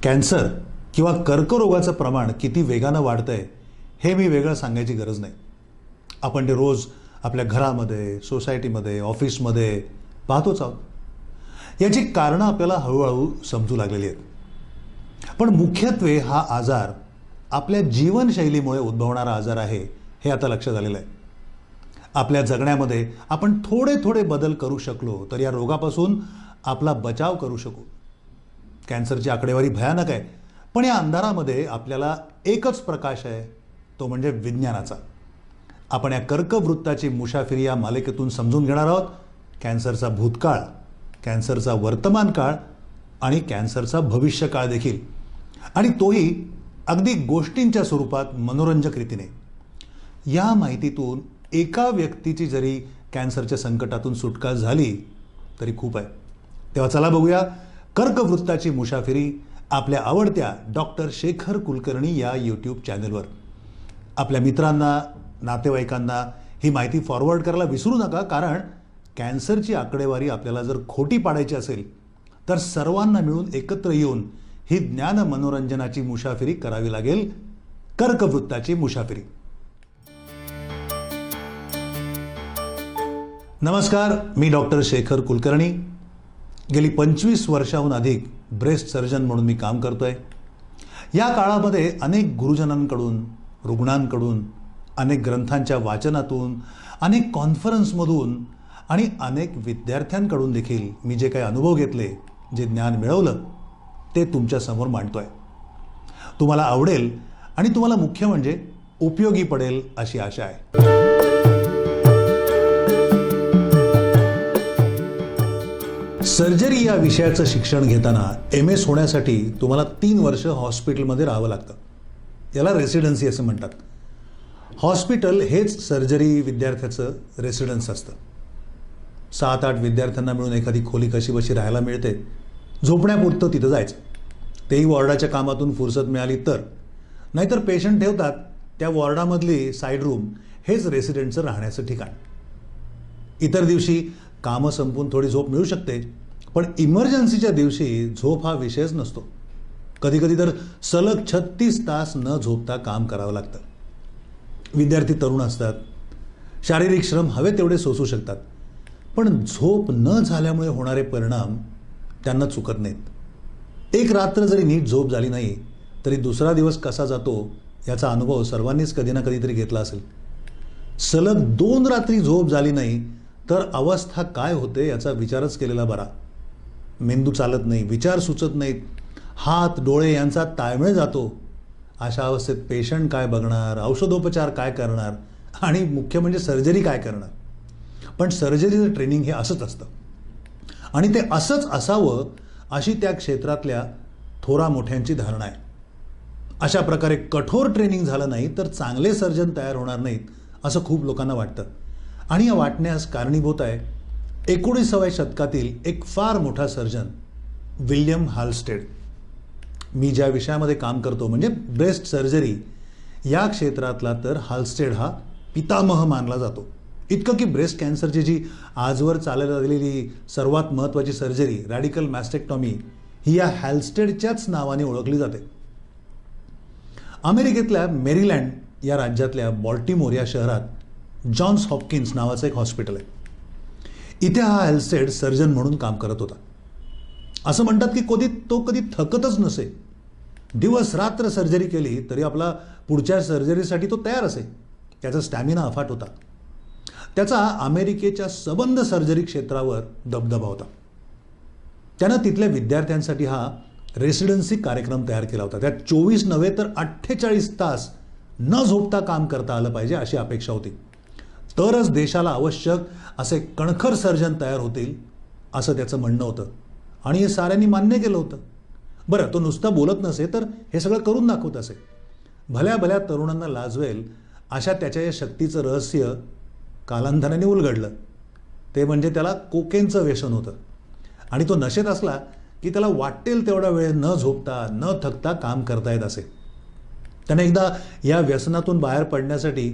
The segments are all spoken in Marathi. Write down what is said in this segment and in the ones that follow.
कॅन्सर किंवा कर्करोगाचं प्रमाण किती वेगानं वाढतंय हे मी वेगळं सांगायची गरज नाही. आपण ते रोज आपल्या घरामध्ये, सोसायटीमध्ये, ऑफिसमध्ये पाहतोच आहोत. याची कारणं आपल्याला हळूहळू समजू लागलेली आहेत. पण मुख्यत्वे हा आजार आपल्या जीवनशैलीमुळे उद्भवणारा आजार आहे हे आता लक्षात आलेलं आहे. आपल्या जगण्यामध्ये आपण थोडे थोडे बदल करू शकलो तर या रोगापासून आपला बचाव करू शकू. कॅन्सरची आकडेवारी भयानक आहे, पण या अंधारामध्ये आपल्याला एकच प्रकाश आहे, तो म्हणजे विज्ञानाचा. आपण या कर्कवृत्ताची मुसाफिरी या मालिकेतून समजून घेणार आहोत कॅन्सरचा भूतकाळ, कॅन्सरचा वर्तमान काळ आणि कॅन्सरचा भविष्यकाळ देखील, आणि तोही अगदी गोष्टींच्या स्वरूपात मनोरंजक रीतीने. या माहितीतून एका व्यक्तीची जरी कॅन्सरच्या संकटातून सुटका झाली तरी खूप आहे. तेव्हा चला बघूया कर्कवृत्ताची मुसाफिरी आपल्या आवडत्या डॉक्टर शेखर कुलकर्णी या यूट्यूब चॅनलवर. आपल्या मित्रांना, नातेवाईकांना ही माहिती फॉरवर्ड करायला विसरू नका, कारण कॅन्सरची आकडेवारी आपल्याला जर खोटी पाडायची असेल तर सर्वांना मिळून एकत्र येऊन ही ज्ञान मनोरंजनाची मुसाफिरी करावी लागेल. कर्कवृत्ताची मुसाफिरी. नमस्कार, मी डॉक्टर शेखर कुलकर्णी. गेली 25 वर्षाहून अधिक ब्रेस्ट सर्जन म्हणून मी काम करतोय. या काळामध्ये अनेक गुरुजनांकडून, रुग्णांकडून, अनेक ग्रंथांच्या वाचनातून, अनेक कॉन्फरन्समधून आणि अनेक विद्यार्थ्यांकडून देखील मी जे काही अनुभव घेतले, जे ज्ञान मिळवलं, ते तुमच्यासमोर मांडतोय. तुम्हाला आवडेल आणि तुम्हाला मुख्य म्हणजे उपयोगी पडेल अशी आशा आहे. सर्जरी या विषयाचं शिक्षण घेताना MS होण्यासाठी तुम्हाला 3 वर्ष हॉस्पिटलमध्ये राहावं लागतं. याला रेसिडेन्सी असं म्हणतात. हॉस्पिटल हेच सर्जरी विद्यार्थ्याचं रेसिडन्स असतं. 7-8 विद्यार्थ्यांना मिळून एखादी खोली कशीबशी राहायला मिळते. झोपण्यापुरतं तिथं जायचं, तेही वॉर्डाच्या कामातून फुरसत मिळाली तर. नाहीतर पेशंट ठेवतात त्या वॉर्डामधली साईड रूम हेच रेसिडेंटचं राहण्याचं ठिकाण. इतर दिवशी कामं संपून थोडी झोप मिळू शकते, पण इमर्जन्सीच्या दिवशी झोप हा विषयच नसतो. कधीकधी तर सलग 36 तास न झोपता काम करावं लागतं. विद्यार्थी तरुण असतात, शारीरिक श्रम हवे तेवढे सोसू शकतात, पण झोप न झाल्यामुळे होणारे परिणाम त्यांना चुकत नाहीत. एक रात्र जरी नीट झोप झाली नाही तरी दुसरा दिवस कसा जातो याचा अनुभव सर्वांनीच कधी ना कधीतरी घेतला असेल. सलग 2 रात्री झोप झाली नाही तर अवस्था काय होते याचा विचारच केलेला बरा. मेंदू चालत नाही, विचार सुचत नाहीत, हात डोळे यांचा ताळमेळ जातो. अशा अवस्थेत पेशंट काय बघणार, औषधोपचार काय करणार आणि मुख्य म्हणजे सर्जरी काय करणार. पण सर्जरीचं ट्रेनिंग हे असंच असतं आणि ते असंच असावं अशी त्या क्षेत्रातल्या थोरा मोठ्यांची धारणा आहे. अशा प्रकारे कठोर ट्रेनिंग झालं नाही तर चांगले सर्जन तयार होणार नाहीत असं खूप लोकांना वाटतं. आणि या वाटण्यास कारणीभूत आहे 19व्या शतकातील एक फार मोठा सर्जन विल्यम हाल्स्टेड. मी ज्या विषयामध्ये काम करतो म्हणजे ब्रेस्ट सर्जरी या क्षेत्रातला तर हाल्स्टेड हा पितामह मानला जातो. इतकं की ब्रेस्ट कॅन्सरची जी आजवर चालत आलेली सर्वात महत्त्वाची सर्जरी रॅडिकल मॅस्टेक्टॉमी ही या हाल्स्टेडच्याच नावाने ओळखली जाते. अमेरिकेतल्या मेरीलँड या राज्यातल्या बॉल्टिमोर या शहरात जॉन्स हॉपकिन्स नावाचं एक हॉस्पिटल आहे. इथे हा हाल्स्टेड सर्जन म्हणून काम करत होता. असं म्हणतात की तो कधी थकतच नसे. दिवस रात्र सर्जरी केली तरी आपला पुढच्या सर्जरीसाठी तो तयार असे. त्याचा स्टॅमिना अफाट होता. त्याचा अमेरिकेच्या सबंध सर्जरी क्षेत्रावर दबदबा होता. त्यानं तिथल्या विद्यार्थ्यांसाठी हा रेसिडेन्सी कार्यक्रम तयार केला होता. त्यात 24 नव्हे तर 48 तास न झोपता काम करता आलं पाहिजे अशी अपेक्षा होती. तरच देशाला आवश्यक असे कणखर सर्जन तयार होतील असं त्याचं म्हणणं होतं आणि हे साऱ्यांनी मान्य केलं होतं. बरं, तो नुसता बोलत नसे तर हे सगळं करून दाखवत असे. भल्या भल्या तरुणांना लाजवेल अशा त्याच्या या शक्तीचं रहस्य कालांतराने उलगडलं. ते म्हणजे त्याला कोकेनचं व्यसन होतं आणि तो नशेत असला की त्याला वाटेल तेवढा वेळ न झोपता न थकता काम करता येत असे. त्याने एकदा या व्यसनातून बाहेर पडण्यासाठी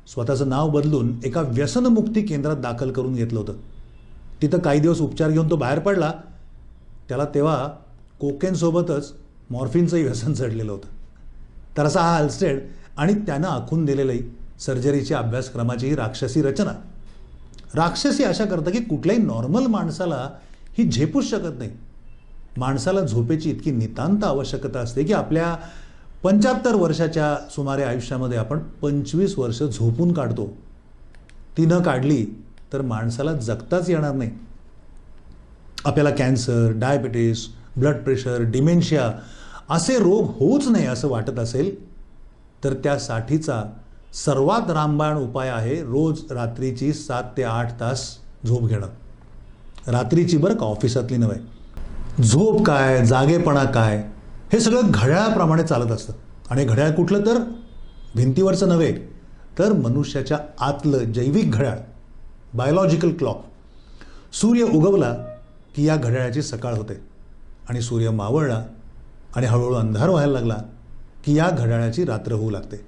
स्वतःचं नाव बदलून एका व्यसनमुक्ती केंद्रात दाखल करून घेतलं होतं. तिथं काही दिवस उपचार घेऊन तो बाहेर पडला. त्याला तेव्हा कोकेनसोबतच मॉर्फिनचंही व्यसन चढलेलं होतं. तर असा हा अल्स्टेड आणि त्यानं आखून दिलेली सर्जरीची अभ्यासक्रमाची राक्षसी रचना. राक्षसी अशा करतं की कुठल्याही नॉर्मल माणसाला ही झेपूच शकत नाही. माणसाला झोपेची इतकी नितांत आवश्यकता असते की आपल्या 75 वर्षाच्या सुमारे आयुष्यामध्ये आपण 25 वर्ष झोपून काढतो. ती न काढली तर माणसाला जगताच येणार नाही. आपल्याला cancer, diabetes, blood pressure, dementia असे रोग होऊच नाही असं वाटत असेल तर त्यासाठीचा सर्वात रामबाण उपाय आहे रोज रात्रीची 7 ते 8 तास झोप घेणं. रात्रीची बरं का, ऑफिसातली नव्हे. झोप काय, जागेपणा काय, हे सगळं घड्याळाप्रमाणे चालत असतं. आणि घड्याळ कुठलं तर भिंतीवरचं नव्हे, तर मनुष्याच्या आतलं जैविक घड्याळ, बायोलॉजिकल क्लॉक. सूर्य उगवला की या घड्याळाची सकाळ होते आणि सूर्य मावळला आणि हळूहळू अंधार व्हायला लागला की या घड्याळाची रात्र होऊ लागते.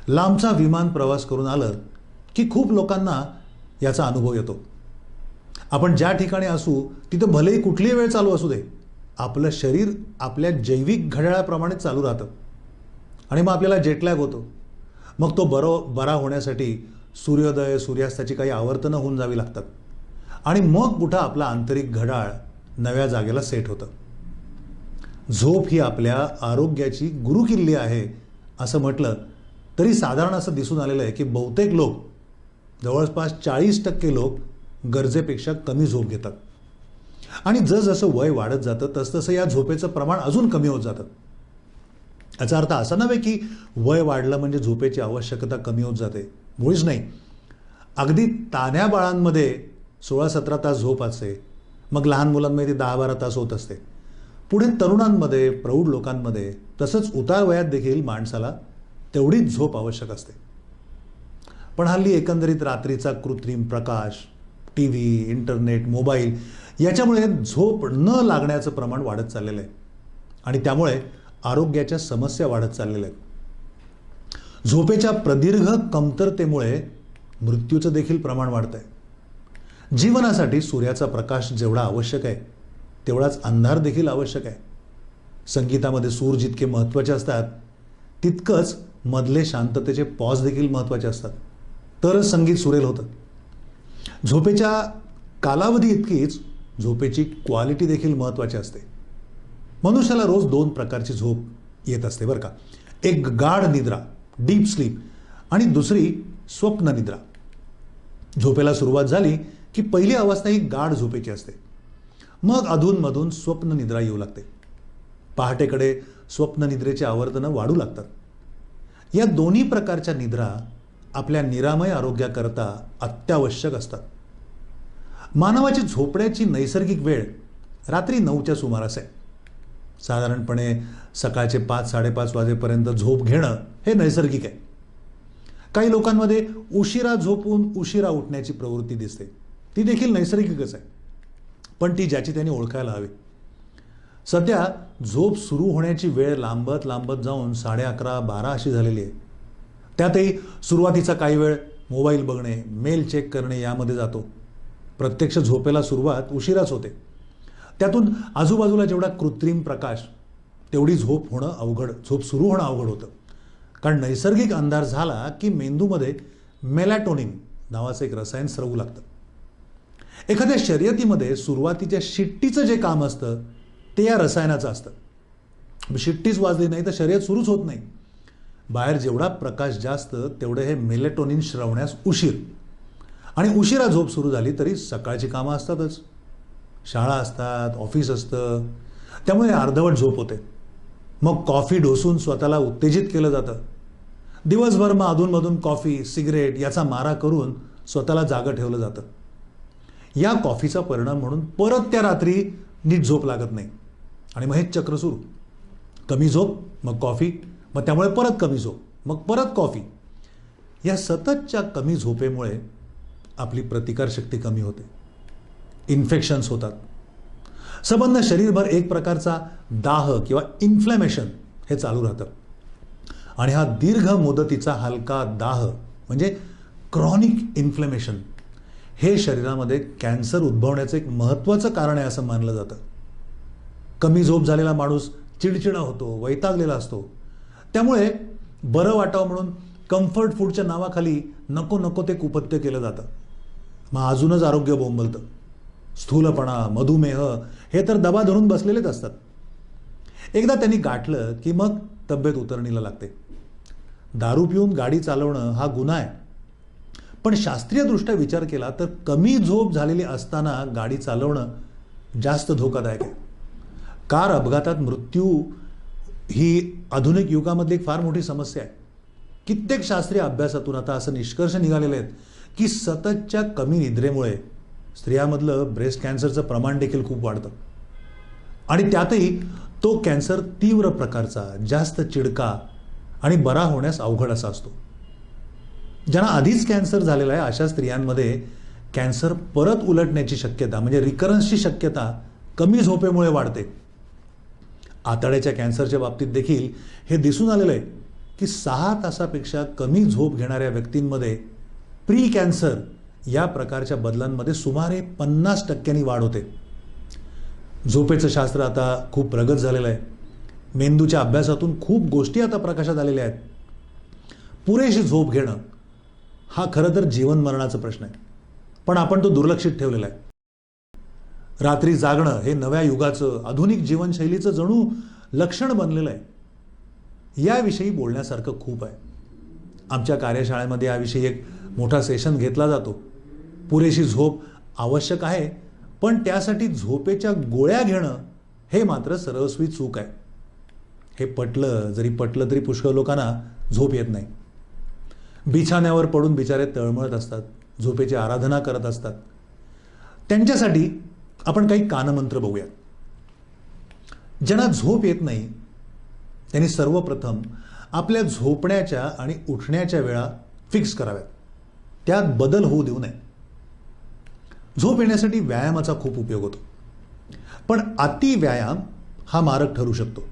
लांबचा विमान प्रवास करून आलं की खूप लोकांना याचा अनुभव येतो. आपण ज्या ठिकाणी असू तिथं भलेही कुठलीही वेळ चालू असू दे, आपलं शरीर आपल्या जैविक घड्याळाप्रमाणे चालू राहतं आणि मग आपल्याला जेटलॅग होतो. मग तो बरा होण्यासाठी सूर्योदय सूर्यास्ताची काही आवर्तनं होऊन जावी लागतात आणि मग कुठं आपला आंतरिक घड्याळ नव्या जागेला सेट होतं. झोप ही आपल्या आरोग्याची गुरुकिल्ली आहे असं म्हटलं तरी साधारण असं दिसून आलेलं आहे की बहुतेक लोक, जवळपास 40% लोक गरजेपेक्षा कमी झोप घेतात. आणि जसजसं वय वाढत जातं तसतसं या झोपेचं प्रमाण अजून कमी होत जातं. याचा अर्थ असा नव्हे की वय वाढलं म्हणजे झोपेची आवश्यकता कमी होत जाते, मुळीच नाही. अगदी तान्ह्या बाळांमध्ये 16-17 तास झोप असते, मग लहान मुलांमध्ये ती 10-12 तास होत असते. पुढे तरुणांमध्ये, प्रौढ लोकांमध्ये, तसंच उतार वयात देखील माणसाला तेवढीच झोप आवश्यक असते. पण हल्ली एकंदरीत रात्रीचा कृत्रिम प्रकाश, TV, इंटरनेट, मोबाईल याच्यामुळे झोप न लागण्याचं प्रमाण वाढत चाललेलं आहे आणि त्यामुळे आरोग्याच्या समस्या वाढत चाललेल्या आहेत. झोपेच्या प्रदीर्घ कमतरतेमुळे मृत्यूचं देखील प्रमाण वाढत आहे. जीवनासाठी सूर्याचा प्रकाश जेवढा आवश्यक आहे तेवढाच अंधार देखील आवश्यक आहे. संगीतामध्ये सूर जितके महत्त्वाचे असतात तितकंच मधले शांततेचे पॉज देखील महत्त्वाचे असतात, तरच संगीत सुरेल होतं. झोपेच्या कालावधी इतकीच झोपेची क्वालिटी देखील महत्त्वाची असते. मनुष्याला रोज 2 प्रकारची झोप येत असते बरं का. एक गाढ निद्रा, डीप स्लीप, आणि दुसरी स्वप्न निद्रा. झोपेला सुरुवात झाली की पहिली अवस्था ही गाढ झोपेची असते. मग अधूनमधून स्वप्न निद्रा येऊ लागते. पहाटेकडे स्वप्न निद्रेची आवर्तनं वाढू लागतात. या दोन्ही प्रकारच्या निद्रा आपल्या निरामय आरोग्याकरता अत्यावश्यक असतात. मानवाची झोपण्याची नैसर्गिक वेळ रात्री 9च्या सुमारास आहे. साधारणपणे सकाळचे 5-5:30 वाजेपर्यंत झोप घेणं हे नैसर्गिक आहे. काही लोकांमध्ये उशिरा झोपून उशिरा उठण्याची प्रवृत्ती दिसते, ती देखील नैसर्गिकच आहे, पण ती ज्याची त्यांनी ओळखायला हवी. सध्या झोप सुरू होण्याची वेळ लांबत लांबत जाऊन 11:30-12 अशी झालेली आहे. त्यातही सुरुवातीचा काही वेळ मोबाईल बघणे, मेल चेक करणे यामध्ये जातो. प्रत्यक्ष झोपेला सुरुवात उशिराच होते. त्यातून आजूबाजूला जेवढा कृत्रिम प्रकाश तेवढी झोप सुरू होणं अवघड होतं. कारण नैसर्गिक अंधार झाला की मेंदूमध्ये मेलॅटोनिन नावाचं एक रसायन स्रवू लागतं. एखाद्या शर्यतीमध्ये सुरुवातीच्या शिट्टीचं जे काम असतं ते या रसायनाचं असतं. शिट्टीच वाजली नाही तर शर्यत सुरूच होत नाही. बाहेर जेवढा प्रकाश जास्त तेवढे हे मेलेटोनिन श्रवण्यास उशीर, आणि उशिरा झोप सुरू झाली तरी सकाळची कामं असतातच. शाळा असतात, ऑफिस असतं, त्यामुळे अर्धवट झोप होते. मग कॉफी ढोसून स्वतःला उत्तेजित केलं जातं. दिवसभर मग अधूनमधून कॉफी, सिगरेट याचा मारा करून स्वतःला जागं ठेवलं जातं. या कॉफीचा परिणाम म्हणून परत त्या रात्री नीट झोप लागत नाही आणि मग हेच चक्र सुरू. कमी झोप, मग कॉफी, मग त्यामुळे परत कमी झोप, मग परत कॉफी. या सततच्या कमी झोपेमुळे आपली प्रतिकारशक्ती कमी होते, इन्फेक्शन्स होतात. संबंध शरीरभर एक प्रकारचा दाह किंवा इन्फ्लॅमेशन हे चालू राहतं आणि हा दीर्घ मुदतीचा हलका दाह म्हणजे क्रॉनिक इन्फ्लॅमेशन हे शरीरामध्ये कॅन्सर उद्भवण्याचं एक महत्त्वाचं कारण आहे असं मानलं जातं. कमी झोप झालेला माणूस चिडचिडा होतो, वैतागलेला असतो. त्यामुळे बरं वाटावं म्हणून कम्फर्ट फूडच्या नावाखाली नको नको ते कुपथ्य केलं जातं. मग अजूनच आरोग्य बोंबलतं. स्थूलपणा, मधुमेह हे तर दबा धरून बसलेलेच असतात. एकदा त्यांनी गाठलं की मग तब्येत उतरणीला लागते. दारू पिऊन गाडी चालवणं हा गुन्हा आहे, पण शास्त्रीयदृष्ट्या विचार केला तर कमी झोप झालेली असताना गाडी चालवणं जास्त धोकादायक आहे. कार अपघातात मृत्यू ही आधुनिक युगामधली एक फार मोठी समस्या आहे. कित्येक शास्त्रीय अभ्यासातून आता असं निष्कर्ष निघालेले आहेत की सततच्या कमी निद्रेमुळे स्त्रियांमधलं ब्रेस्ट कॅन्सरचं प्रमाण देखील खूप वाढतं. आणि त्यातही तो कॅन्सर तीव्र प्रकारचा, जास्त चिडका आणि बरा होण्यास अवघड असा असतो. ज्यांना आधीच कॅन्सर झालेला आहे अशा स्त्रियांमध्ये कॅन्सर परत उलटण्याची शक्यता म्हणजे रिकरन्सची शक्यता कमी झोपेमुळे वाढते. आतड्याच्या कॅन्सरच्या बाबतीत देखील हे दिसून आलेलं आहे की 6 तासापेक्षा कमी झोप घेणाऱ्या व्यक्तींमध्ये प्री कॅन्सर या प्रकारच्या बदलांमध्ये सुमारे 50% वाढ होते. झोपेचं शास्त्र आता खूप प्रगत झालेलं आहे. मेंदूच्या अभ्यासातून खूप गोष्टी आता प्रकाशात आलेल्या आहेत. पुरेशी झोप घेणं हा खरं तर जीवन मरणाचा प्रश्न आहे, पण आपण तो दुर्लक्षित ठेवलेला आहे. रात्री जागणं हे नव्या युगाचं, आधुनिक जीवनशैलीचं जणू लक्षण बनलेलं आहे. याविषयी बोलण्यासारखं खूप आहे. आमच्या कार्यशाळेमध्ये याविषयी एक मोठा सेशन घेतला जातो. पुरेशी झोप आवश्यक आहे, पण त्यासाठी झोपेच्या गोळ्या घेणं हे मात्र सर्वस्वी चूक आहे. हे जरी पटलं तरी पुष्कळ लोकांना झोप येत नाही. बिछाण्यावर पडून बिचारे तळमळत असतात, झोपेची आराधना करत असतात. त्यांच्यासाठी आपण काही कानमंत्र बघूया. ज्यांना झोप येत नाही त्यांनी सर्वप्रथम आपल्या झोपण्याच्या आणि उठण्याच्या वेळा फिक्स कराव्यात. त्यात बदल होऊ देऊ नये. झोप येण्यासाठी व्यायामाचा खूप उपयोग होतो, पण अति व्यायाम हा मारक ठरू शकतो.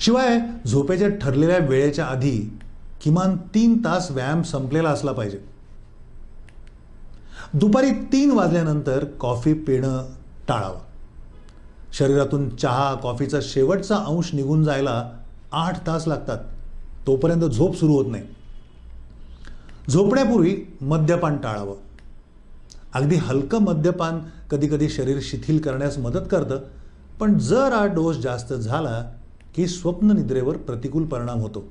शिवाय झोपेच्या ठरलेल्या वेळेच्या आधी किमान 3 तास व्यायाम संपलेला असला पाहिजे. दुपारी 3 वाजल्यानंतर कॉफी पिणं टाळावं. शरीरातून चहा, कॉफीचा शेवटचा अंश निघून जायला 8 तास लागतात. तोपर्यंत झोप सुरू होत नाही. झोपण्यापूर्वी मद्यपान टाळावं. अगदी हलकं मद्यपान कधी कधी शरीर शिथिल करण्यास मदत करतं, पण जर हा डोस जास्त झाला की स्वप्न निद्रेवर प्रतिकूल परिणाम होतो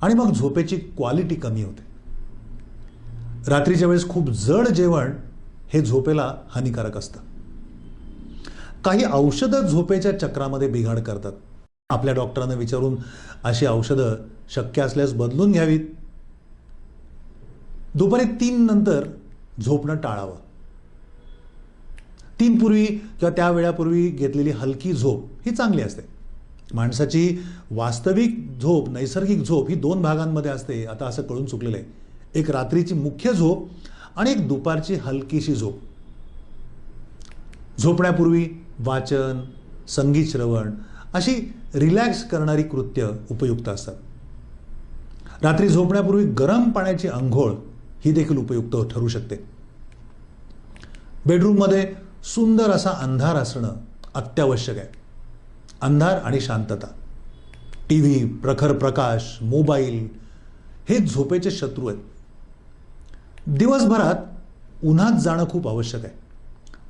आणि मग झोपेची क्वालिटी कमी होते. रात्रीच्या वेळेस खूप जड जेवण हे झोपेला हानिकारक असतं. काही औषधं झोपेच्या चक्रामध्ये बिघाड करतात. आपल्या डॉक्टरांना विचारून अशी औषधं शक्य असल्यास बदलून घ्यावीत. दुपारी 3 नंतर झोपणं टाळावं. 3 पूर्वी किंवा त्या वेळापूर्वी घेतलेली हलकी झोप ही चांगली असते. माणसाची वास्तविक झोप, नैसर्गिक झोप ही 2 भागांमध्ये असते. आता असं कळून चुकलेलं आहे. एक रात्रीची मुख्य झोप आणि एक दुपारची हलकीशी झोप. झोपण्यापूर्वी वाचन, संगीत श्रवण अशी रिलॅक्स करणारी कृत्य उपयुक्त असतात. रात्री झोपण्यापूर्वी गरम पाण्याची अंघोळ ही देखील उपयुक्त ठरू शकते. बेडरूममध्ये सुंदर असा अंधार असणं अत्यावश्यक आहे. अंधार आणि शांतता. टीव्ही, प्रखर प्रकाश, मोबाईल हे झोपेचे शत्रू आहेत. दिवसभरात उन्हात जाणं खूप आवश्यक आहे.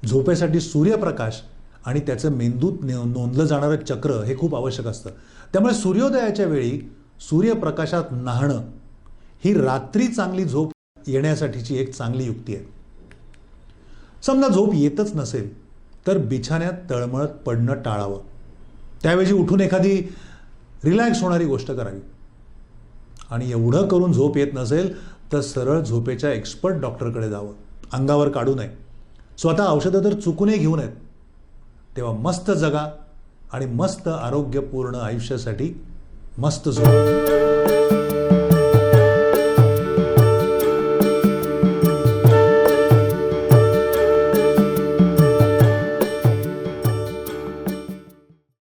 झोपेसाठी सूर्यप्रकाश आणि त्याचं मेंदूत नोंदलं जाणारं चक्र हे खूप आवश्यक असतं. त्यामुळे सूर्योदयाच्या वेळी सूर्यप्रकाशात न्हाणं ही रात्री चांगली झोप येण्यासाठीची एक चांगली युक्ती आहे. समजा झोप येतच नसेल तर बिछाण्यात तळमळत पडणं टाळावं. त्याऐवजी उठून एखादी रिलॅक्स होणारी गोष्ट करावी. आणि एवढं करून झोप येत नसेल तर सरळ झोपेच्या एक्सपर्ट डॉक्टरकडे जावं. अंगावर काढू नये. स्वतः औषधं तर चुकूनही घेऊ नयेत. तेव्हा मस्त जगा आणि मस्त आरोग्यपूर्ण आयुष्यासाठी मस्त झोप.